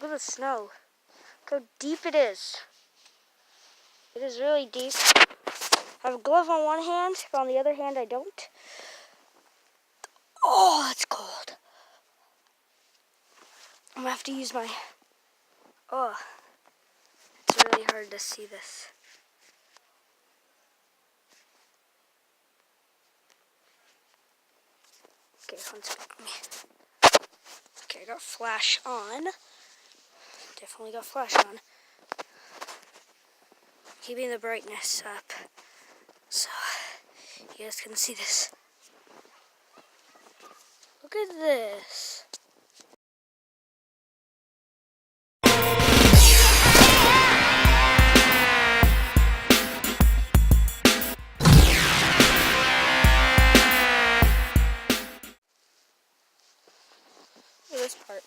Look at the snow. Look how deep it is. It is really deep. I have a glove on one hand, but on the other hand I don't. Oh, that's cold. I'm gonna have to use my... Oh, it's really hard to see this. Okay, one second. Okay, I got flash on. Definitely got flash on. Keeping the brightness up so you guys can see this. Look at this. Look at this part.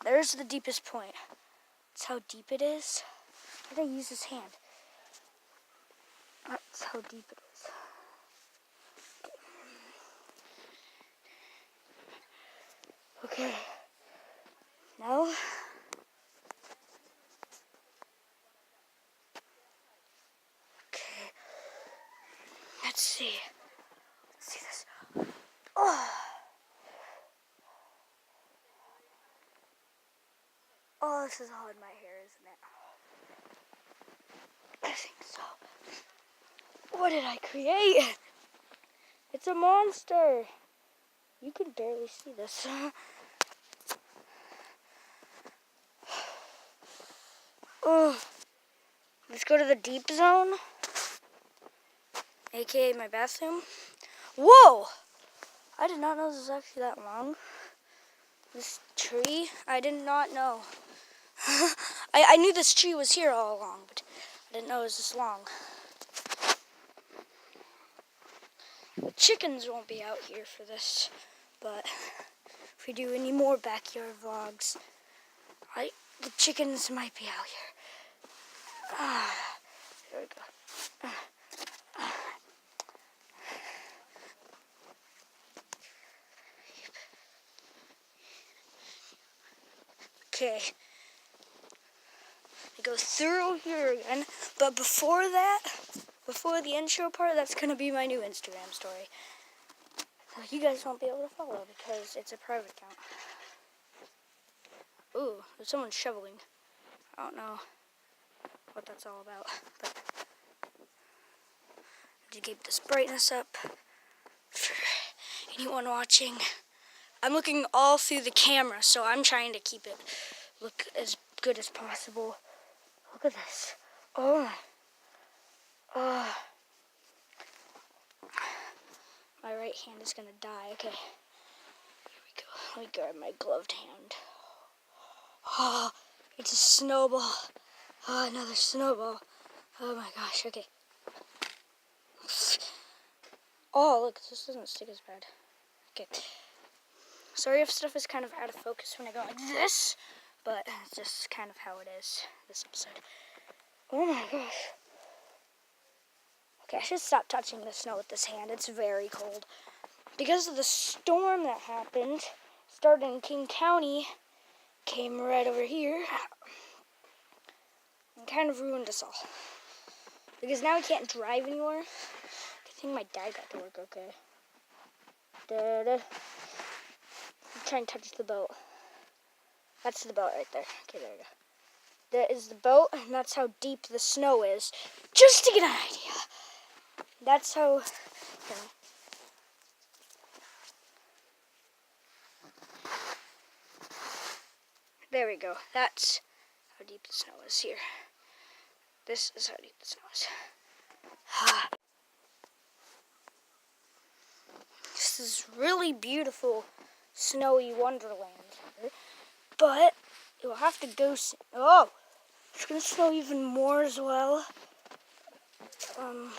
There's the deepest point. That's how deep it is. I gotta use this hand. That's how deep it is. Okay. Now, okay. Let's see. Let's see this. Oh. Oh, this is all in my hair, isn't it? I think so. What did I create? It's a monster. You can barely see this. Oh, let's go to the deep zone, aka my bathroom. Whoa! I did not know this was actually that long. This tree, I did not know. I knew this tree was here all along, but I didn't know it was this long. The chickens won't be out here for this, but if we do any more backyard vlogs, the chickens might be out here. There we go. Okay. I go through here again, but before that, before the intro part, that's going to be my new Instagram story. So you guys won't be able to follow because it's a private account. Ooh, there's someone shoveling. I don't know what that's all about, but to keep this brightness up for anyone watching. I'm looking all through the camera, so I'm trying to keep it look as good as possible. Look at this. Oh my. Oh. My right hand is gonna die. Okay. Here we go. Let me grab my gloved hand. Oh, it's a snowball. Oh, another snowball. Oh my gosh. Okay. Oh, look, this doesn't stick as bad. Okay. Sorry if stuff is kind of out of focus when I go like this, but it's just kind of how it is this episode. Oh my gosh. Okay, I should stop touching the snow with this hand. It's very cold. Because of the storm that happened, started in King County, came right over here, and kind of ruined us all. Because now we can't drive anymore. I think my dad got to work okay. Da-da. I'm trying to touch the boat. That's the boat right there. Okay, there we go. That is the boat, and that's how deep the snow is. Just to get an idea. That's how... There we go. That's how deep the snow is here. This is how deep the snow is. This is really beautiful, snowy wonderland here. But it will have to go soon. Oh! It's going to snow even more as well. Okay.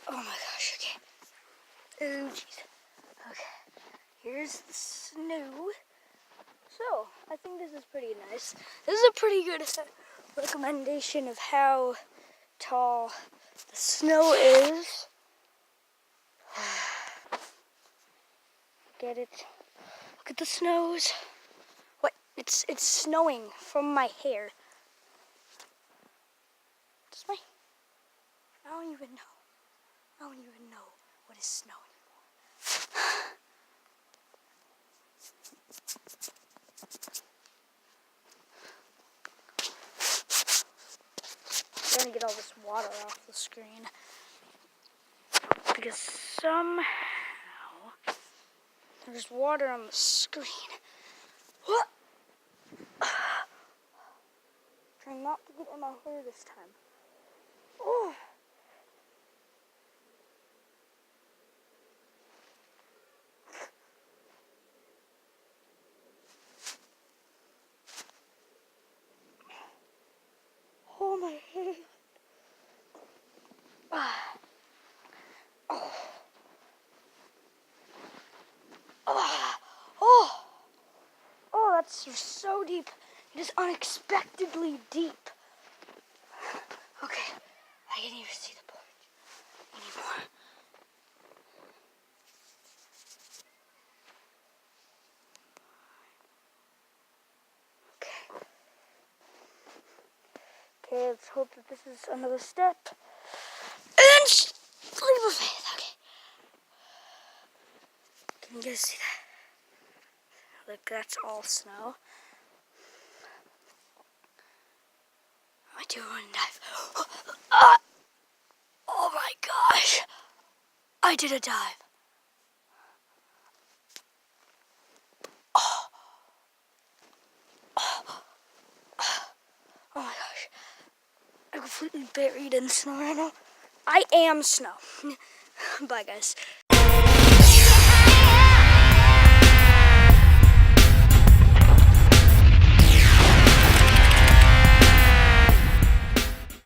Oh my gosh, okay. Oh jeez. Okay. Here's the snow. So, I think this is pretty nice. This is a pretty good recommendation of how tall the snow is. Get it? Look at the snows. What? It's snowing from my hair. Does my... I don't even know. I don't even know what is snow anymore. I'm trying to get all this water off the screen. Because somehow there's water on the screen. What? Trying not to get in my hair this time. Oh. Oh my hair. Oh. Oh. Oh, that's so deep. It is unexpectedly deep. Okay, I can't even see the board anymore. Okay, let's hope that this is another step. And leap of faith. Okay. Can you guys see that? Look, that's all snow. I do want to dive. Oh my gosh. I did a dive. Oh my gosh. I'm completely buried in snow right now. I am snow. Bye, guys.